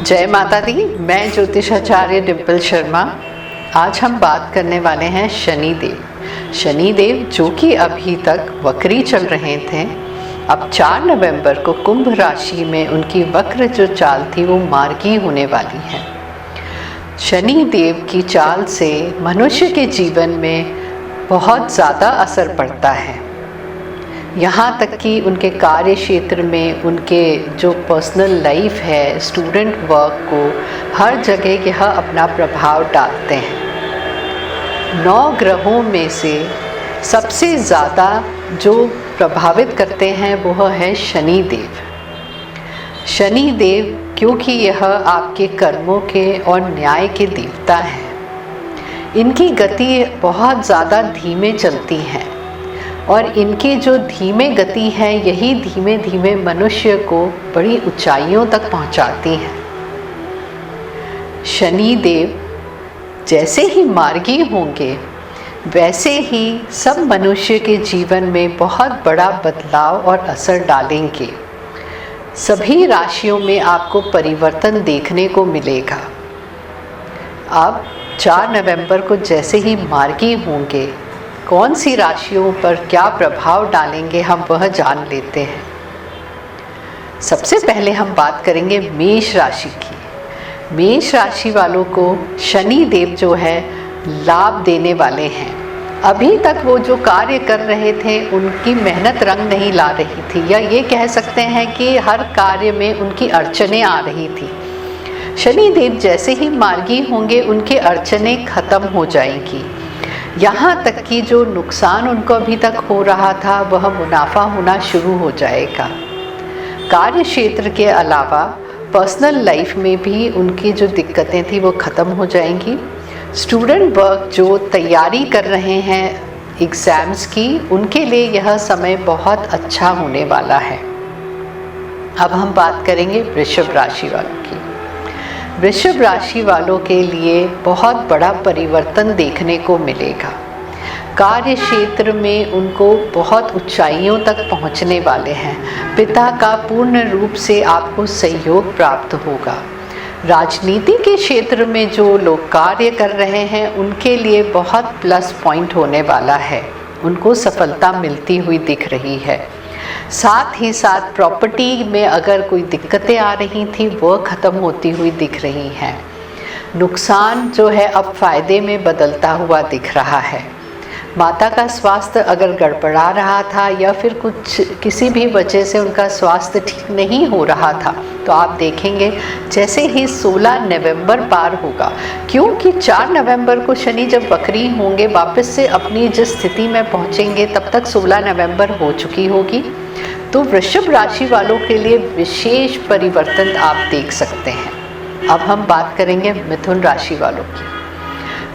जय माता दी। मैं ज्योतिषाचार्य डिम्पल शर्मा। आज हम बात करने वाले हैं शनिदेव। शनिदेव जो कि अभी तक वक्री चल रहे थे, अब 4 नवंबर को कुंभ राशि में उनकी वक्र जो चाल थी वो मार्गी होने वाली है। शनिदेव की चाल से मनुष्य के जीवन में बहुत ज़्यादा असर पड़ता है। यहाँ तक कि उनके कार्य क्षेत्र में, उनके जो पर्सनल लाइफ है, स्टूडेंट वर्क को, हर जगह यह अपना प्रभाव डालते हैं। 9 ग्रहों में से सबसे ज़्यादा जो प्रभावित करते हैं वह है शनिदेव। शनिदेव क्योंकि यह आपके कर्मों के और न्याय के देवता हैं, इनकी गति बहुत ज़्यादा धीमे चलती है और इनकी जो धीमे गति है यही धीमे धीमे मनुष्य को बड़ी ऊंचाइयों तक पहुंचाती है। शनिदेव जैसे ही मार्गी होंगे वैसे ही सब मनुष्य के जीवन में बहुत बड़ा बदलाव और असर डालेंगे। सभी राशियों में आपको परिवर्तन देखने को मिलेगा। अब 4 नवंबर को जैसे ही मार्गी होंगे, कौन सी राशियों पर क्या प्रभाव डालेंगे हम वह जान लेते हैं। सबसे पहले हम बात करेंगे मेष राशि की। मेष राशि वालों को शनि देव जो है लाभ देने वाले हैं। अभी तक वो जो कार्य कर रहे थे उनकी मेहनत रंग नहीं ला रही थी, या ये कह सकते हैं कि हर कार्य में उनकी अड़चनें आ रही थी। शनि देव जैसे ही मार्गी होंगे उनकी अड़चनें खत्म हो जाएंगी। यहाँ तक कि जो नुकसान उनको अभी तक हो रहा था वह मुनाफा होना शुरू हो जाएगा। कार्य क्षेत्र के अलावा पर्सनल लाइफ में भी उनकी जो दिक्कतें थी वो ख़त्म हो जाएंगी। स्टूडेंट वर्क जो तैयारी कर रहे हैं एग्ज़ाम्स की, उनके लिए यह समय बहुत अच्छा होने वाला है। अब हम बात करेंगे वृषभ राशि वालों की। वृषभ राशि वालों के लिए बहुत बड़ा परिवर्तन देखने को मिलेगा। कार्य क्षेत्र में उनको बहुत ऊंचाइयों तक पहुंचने वाले हैं। पिता का पूर्ण रूप से आपको सहयोग प्राप्त होगा। राजनीति के क्षेत्र में जो लोग कार्य कर रहे हैं उनके लिए बहुत प्लस पॉइंट होने वाला है, उनको सफलता मिलती हुई दिख रही है। साथ ही साथ प्रॉपर्टी में अगर कोई दिक्कतें आ रही थी वो ख़त्म होती हुई दिख रही हैं। नुकसान जो है अब फ़ायदे में बदलता हुआ दिख रहा है। माता का स्वास्थ्य अगर गड़बड़ा रहा था या फिर किसी भी वजह से उनका स्वास्थ्य ठीक नहीं हो रहा था, तो आप देखेंगे जैसे ही 16 नवंबर पार होगा, क्योंकि 4 नवंबर को शनि जब वक्री होंगे वापस से अपनी जिस स्थिति में पहुंचेंगे तब तक 16 नवंबर हो चुकी होगी। तो वृषभ राशि वालों के लिए विशेष परिवर्तन आप देख सकते हैं। अब हम बात करेंगे मिथुन राशि वालों की।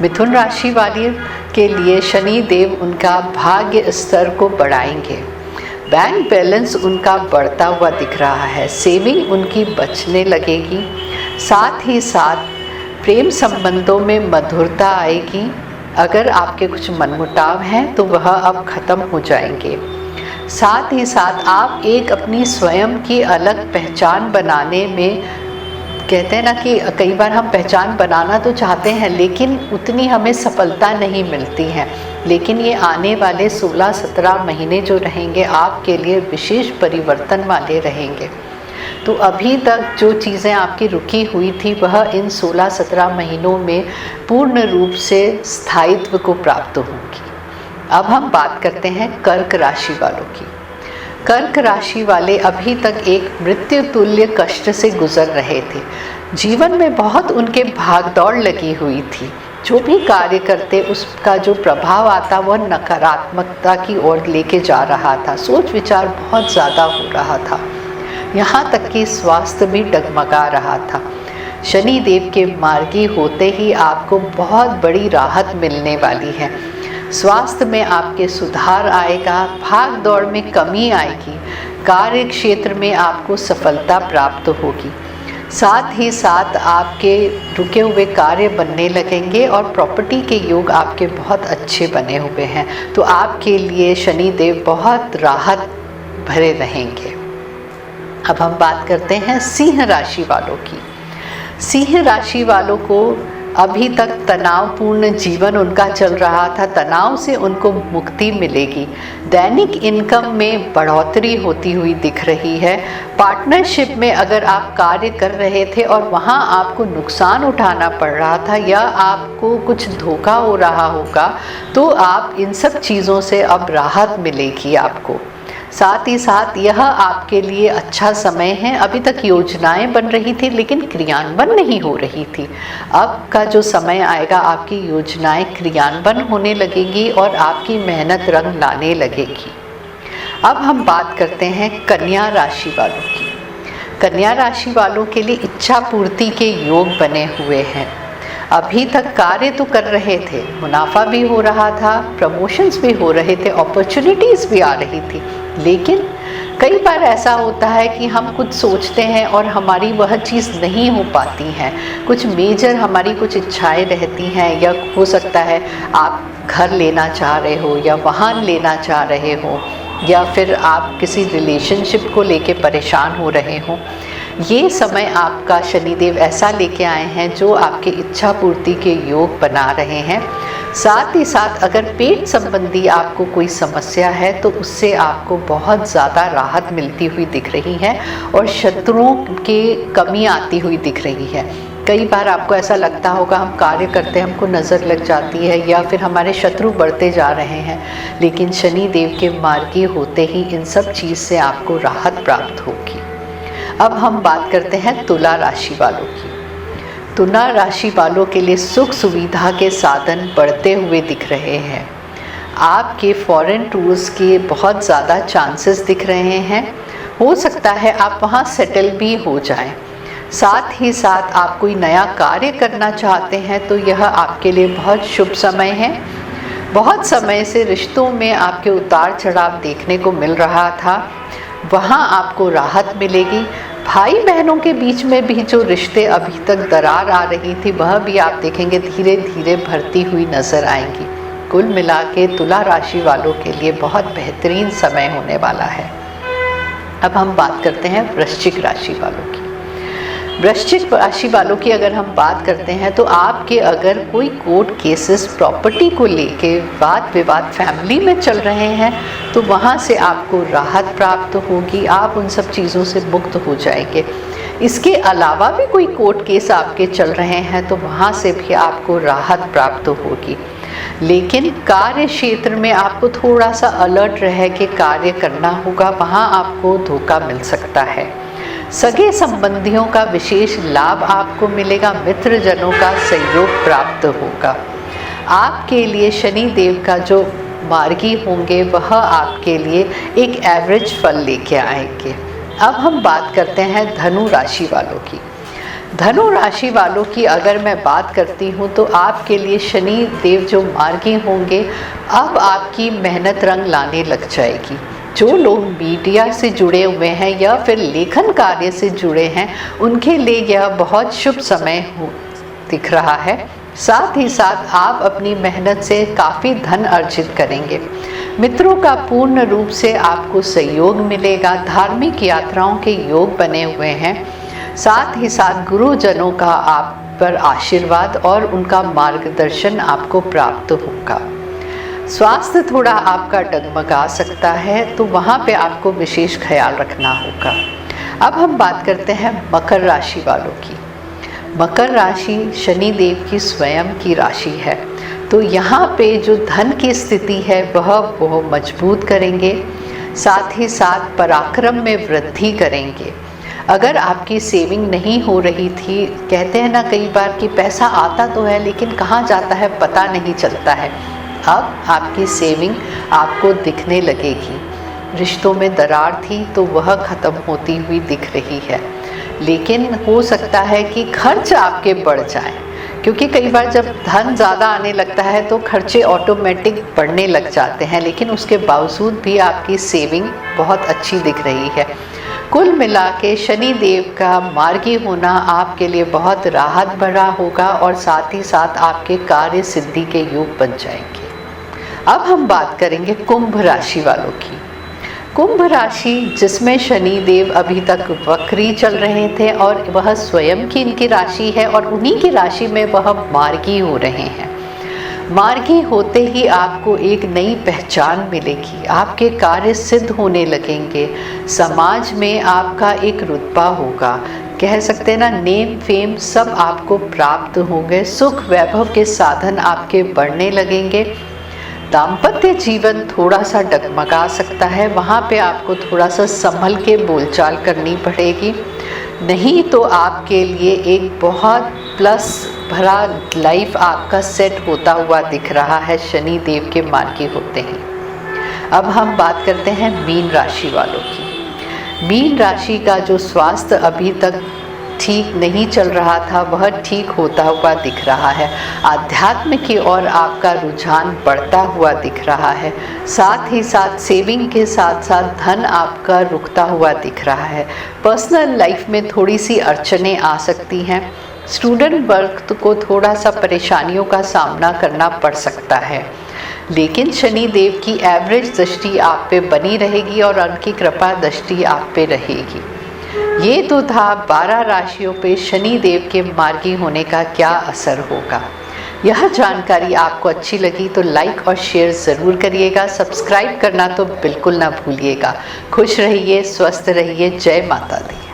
मिथुन राशि वाले के लिए शनि देव उनका भाग्य स्तर को बढ़ाएंगे। बैंक बैलेंस उनका बढ़ता हुआ दिख रहा है। सेविंग उनकी बचने लगेगी। साथ ही साथ प्रेम संबंधों में मधुरता आएगी। अगर आपके कुछ मनमुटाव हैं तो वह अब ख़त्म हो जाएंगे। साथ ही साथ आप एक अपनी स्वयं की अलग पहचान बनाने में, कहते हैं ना कि कई बार हम पहचान बनाना तो चाहते हैं लेकिन उतनी हमें सफलता नहीं मिलती है। लेकिन ये आने वाले 16-17 महीने जो रहेंगे आपके लिए विशेष परिवर्तन वाले रहेंगे। तो अभी तक जो चीज़ें आपकी रुकी हुई थी वह इन 16-17 महीनों में पूर्ण रूप से स्थायित्व को प्राप्त होंगी। अब हम बात करते हैं कर्क राशि वालों की। कर्क राशि वाले अभी तक एक मृत्यु तुल्य कष्ट से गुजर रहे थे। जीवन में बहुत उनके भागदौड़ लगी हुई थी। जो भी कार्य करते उसका जो प्रभाव आता वह नकारात्मकता की ओर लेके जा रहा था। सोच विचार बहुत ज़्यादा हो रहा था। यहाँ तक कि स्वास्थ्य भी डगमगा रहा था। शनि देव के मार्गी होते ही आपको बहुत बड़ी राहत मिलने वाली है। स्वास्थ्य में आपके सुधार आएगा, भाग दौड़ में कमी आएगी, कार्य क्षेत्र में आपको सफलता प्राप्त होगी। साथ ही साथ आपके रुके हुए कार्य बनने लगेंगे और प्रॉपर्टी के योग आपके बहुत अच्छे बने हुए हैं। तो आपके लिए शनि देव बहुत राहत भरे रहेंगे। अब हम बात करते हैं सिंह राशि वालों की। सिंह राशि वालों को अभी तक तनावपूर्ण जीवन उनका चल रहा था, तनाव से उनको मुक्ति मिलेगी। दैनिक इनकम में बढ़ोतरी होती हुई दिख रही है। पार्टनरशिप में अगर आप कार्य कर रहे थे और वहाँ आपको नुकसान उठाना पड़ रहा था या आपको कुछ धोखा हो रहा होगा, तो आप इन सब चीज़ों से अब राहत मिलेगी आपको। साथ ही साथ यह आपके लिए अच्छा समय है। अभी तक योजनाएं बन रही थी लेकिन क्रियान्वयन नहीं हो रही थी। अब का जो समय आएगा आपकी योजनाएं क्रियान्वयन होने लगेंगी और आपकी मेहनत रंग लाने लगेगी। अब हम बात करते हैं कन्या राशि वालों की। कन्या राशि वालों के लिए इच्छा पूर्ति के योग बने हुए हैं। अभी तक कार्य तो कर रहे थे, मुनाफा भी हो रहा था, प्रमोशंस भी हो रहे थे, अपॉर्चुनिटीज़ भी आ रही थी, लेकिन कई बार ऐसा होता है कि हम कुछ सोचते हैं और हमारी वह चीज़ नहीं हो पाती है। कुछ मेजर हमारी कुछ इच्छाएं रहती हैं, या हो सकता है आप घर लेना चाह रहे हो या वाहन लेना चाह रहे हो, या फिर आप किसी रिलेशनशिप को लेके परेशान हो रहे हो। ये समय आपका शनिदेव ऐसा लेके आए हैं जो आपके इच्छा पूर्ति के योग बना रहे हैं। साथ ही साथ अगर पेट संबंधी आपको कोई समस्या है तो उससे आपको बहुत ज़्यादा राहत मिलती हुई दिख रही है और शत्रुओं की कमी आती हुई दिख रही है। कई बार आपको ऐसा लगता होगा हम कार्य करते हैं, हमको नज़र लग जाती है या फिर हमारे शत्रु बढ़ते जा रहे हैं, लेकिन शनि देव के मार्गी होते ही इन सब चीज़ से आपको राहत प्राप्त होगी। अब हम बात करते हैं तुला राशि वालों की। तुला राशि वालों के लिए सुख सुविधा के साधन बढ़ते हुए दिख रहे हैं। आपके फॉरेन टूर्स के बहुत ज़्यादा चांसेस दिख रहे हैं। हो सकता है आप वहाँ सेटल भी हो जाएं। साथ ही साथ आप कोई नया कार्य करना चाहते हैं तो यह आपके लिए बहुत शुभ समय है। बहुत समय से रिश्तों में आपके उतार चढ़ाव देखने को मिल रहा था, वहाँ आपको राहत मिलेगी। भाई बहनों के बीच में भी जो रिश्ते अभी तक दरार आ रही थी वह भी आप देखेंगे धीरे धीरे भरती हुई नज़र आएंगी। कुल मिला के तुला राशि वालों के लिए बहुत बेहतरीन समय होने वाला है। अब हम बात करते हैं वृश्चिक राशि वालों की। वृश्चिक राशि वालों की अगर हम बात करते हैं तो आपके अगर कोई कोर्ट केसेस प्रॉपर्टी को लेके वाद विवाद फैमिली में चल रहे हैं तो वहाँ से आपको राहत प्राप्त होगी। आप उन सब चीज़ों से मुक्त हो जाएंगे। इसके अलावा भी कोई कोर्ट केस आपके चल रहे हैं तो वहाँ से भी आपको राहत प्राप्त होगी। लेकिन कार्य क्षेत्र में आपको थोड़ा सा अलर्ट रह के कार्य करना होगा, वहाँ आपको धोखा मिल सकता है। सगे संबंधियों का विशेष लाभ आपको मिलेगा। मित्रजनों का सहयोग प्राप्त होगा। आपके लिए शनि देव का जो मार्गी होंगे वह आपके लिए एक एवरेज फल लेके आएंगे। अब हम बात करते हैं धनु राशि वालों की। धनु राशि वालों की अगर मैं बात करती हूँ तो आपके लिए शनि देव जो मार्गी होंगे अब आपकी मेहनत रंग लाने लग जाएगी। जो लोग मीडिया से जुड़े हुए हैं या फिर लेखन कार्य से जुड़े हैं उनके लिए यह बहुत शुभ समय दिख रहा है। साथ ही साथ आप अपनी मेहनत से काफ़ी धन अर्जित करेंगे। मित्रों का पूर्ण रूप से आपको सहयोग मिलेगा। धार्मिक यात्राओं के योग बने हुए हैं। साथ ही साथ गुरुजनों का आप पर आशीर्वाद और उनका मार्गदर्शन आपको प्राप्त होगा। स्वास्थ्य थोड़ा आपका डगमगा सकता है तो वहाँ पे आपको विशेष ख्याल रखना होगा। अब हम बात करते हैं मकर राशि वालों की। मकर राशि शनि देव की स्वयं की राशि है, तो यहाँ पे जो धन की स्थिति है वह मजबूत करेंगे। साथ ही साथ पराक्रम में वृद्धि करेंगे। अगर आपकी सेविंग नहीं हो रही थी, कहते हैं ना कई बार कि पैसा आता तो है लेकिन कहाँ जाता है पता नहीं चलता है, अब आपकी सेविंग आपको दिखने लगेगी। रिश्तों में दरार थी तो वह ख़त्म होती हुई दिख रही है। लेकिन हो सकता है कि खर्च आपके बढ़ जाएं, क्योंकि कई बार जब धन ज़्यादा आने लगता है तो खर्चे ऑटोमेटिक बढ़ने लग जाते हैं, लेकिन उसके बावजूद भी आपकी सेविंग बहुत अच्छी दिख रही है। कुल मिला के शनि देव का मार्गी होना आपके लिए बहुत राहत भरा होगा और साथ ही साथ आपके कार्य सिद्धि के योग बन जाएंगे। अब हम बात करेंगे कुंभ राशि वालों की। कुंभ राशि, जिसमें शनि देव अभी तक वक्री चल रहे थे और वह स्वयं की इनकी राशि है और उन्हीं की राशि में वह मार्गी हो रहे हैं। मार्गी होते ही आपको एक नई पहचान मिलेगी, आपके कार्य सिद्ध होने लगेंगे, समाज में आपका एक रुतबा होगा, कह सकते हैं ना, नेम फेम सब आपको प्राप्त होंगे, सुख वैभव के साधन आपके बढ़ने लगेंगे। दाम्पत्य जीवन थोड़ा सा डगमगा सकता है, वहाँ पे आपको थोड़ा सा संभल के बोलचाल करनी पड़ेगी, नहीं तो आपके लिए एक बहुत प्लस भरा लाइफ आपका सेट होता हुआ दिख रहा है शनि देव के मार्गी होते ही। अब हम बात करते हैं मीन राशि वालों की। मीन राशि का जो स्वास्थ्य अभी तक ठीक नहीं चल रहा था वह ठीक होता हुआ दिख रहा है। आध्यात्म की ओर आपका रुझान बढ़ता हुआ दिख रहा है। साथ ही साथ सेविंग के साथ साथ धन आपका रुकता हुआ दिख रहा है। पर्सनल लाइफ में थोड़ी सी अड़चनें आ सकती हैं। स्टूडेंट वर्ग को थोड़ा सा परेशानियों का सामना करना पड़ सकता है, लेकिन शनि देव की एवरेज दृष्टि आप पे बनी रहेगी और उनकी कृपा दृष्टि आप पे रहेगी। ये तो था 12 राशियों पे शनि देव के मार्गी होने का क्या असर होगा। यह जानकारी आपको अच्छी लगी तो लाइक और शेयर ज़रूर करिएगा, सब्सक्राइब करना तो बिल्कुल ना भूलिएगा। खुश रहिए, स्वस्थ रहिए। जय माता दी।